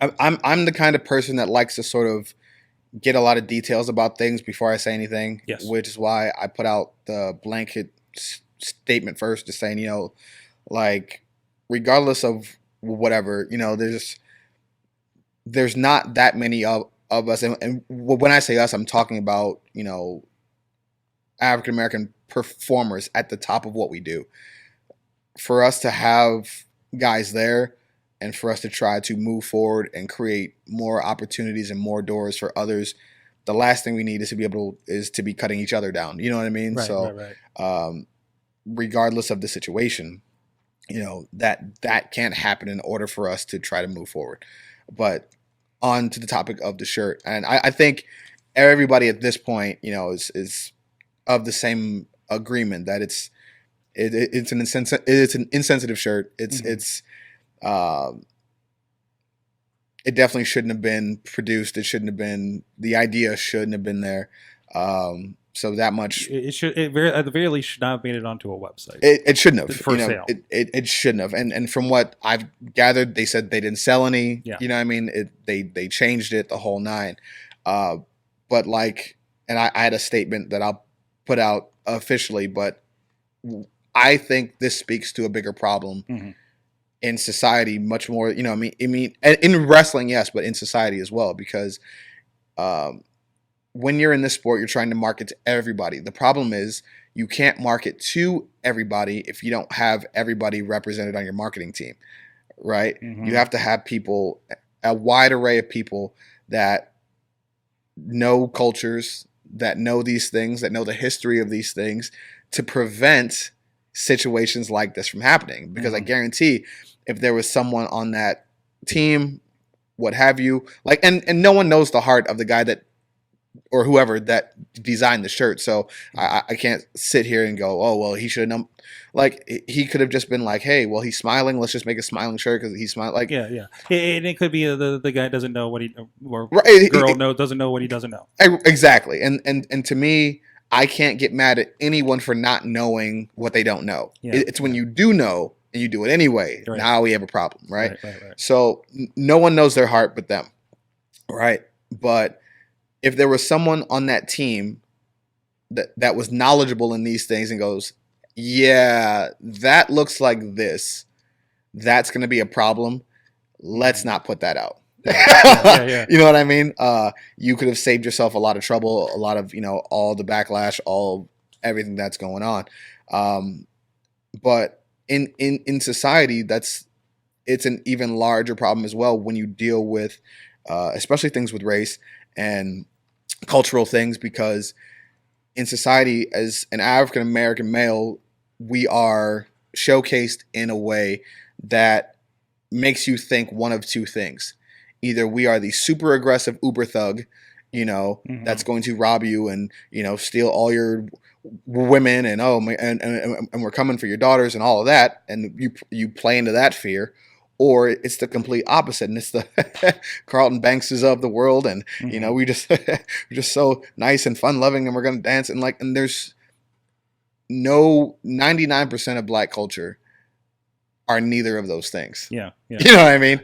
I'm the kind of person that likes to sort of get a lot of details about things before I say anything, Yes. which is why I put out the blanket statement first, just saying, like, regardless of whatever, there's not that many of us, and when I say us, I'm talking about African American performers at the top of what we do. For us to have guys there, and for us to try to move forward and create more opportunities and more doors for others, the last thing we need is to be cutting each other down. You know what I mean? Right, So, right, right. regardless of the situation, that can't happen in order for us to try to move forward. But on to the topic of the shirt, and I think everybody at this point, is of the same agreement that it's an insensitive shirt. Um, it definitely shouldn't have been produced. It shouldn't have been. The idea shouldn't have been there. So that much. It should, at the very least, should not have made it onto a website It shouldn't have. for sale. It shouldn't have. And from what I've gathered, they said they didn't sell any. Yeah. You know what I mean? They changed it the whole nine. But like, and I had a statement that I'll put out officially, but I think this speaks to a bigger problem in society, much more. In wrestling, yes, but in society as well, because when you're in this sport, you're trying to market to everybody. The problem is you can't market to everybody if you don't have everybody represented on your marketing team, right? You have to have people, a wide array of people that know cultures, that know these things, that know the history of these things, to prevent situations like this from happening. Because I guarantee if there was someone on that team, what have you, like, and no one knows the heart of the guy that, or whoever that designed the shirt. So I can't sit here and go, oh, well, he should have, like, he could have just been like, hey, well, he's smiling. Let's just make a smiling shirt because he's smiling. Like, yeah. And it could be the guy doesn't know what he, or right, girl doesn't know what he doesn't know. Exactly. And to me, I can't get mad at anyone for not knowing what they don't know. Yeah. It's when you do know and you do it anyway. Right. Now we have a problem, right? Right. So no one knows their heart but them, right? But if there was someone on that team that was knowledgeable in these things and goes, yeah, that looks like this, that's going to be a problem. Let's not put that out. Yeah. You know what I mean? You could have saved yourself a lot of trouble, a lot of, all the backlash, everything that's going on. But in society, it's an even larger problem as well when you deal with, especially things with race and cultural things, because in society, as an African American male, we are showcased in a way that makes you think one of two things. Either we are the super aggressive uber thug, that's going to rob you and, steal all your women and and we're coming for your daughters and all of that, and you play into that fear. Or it's the complete opposite, and it's the Carlton Bankses of the world, and we just we're just so nice and fun loving, and we're gonna dance, and there's 99% of black culture are neither of those things. Yeah. You know what I mean?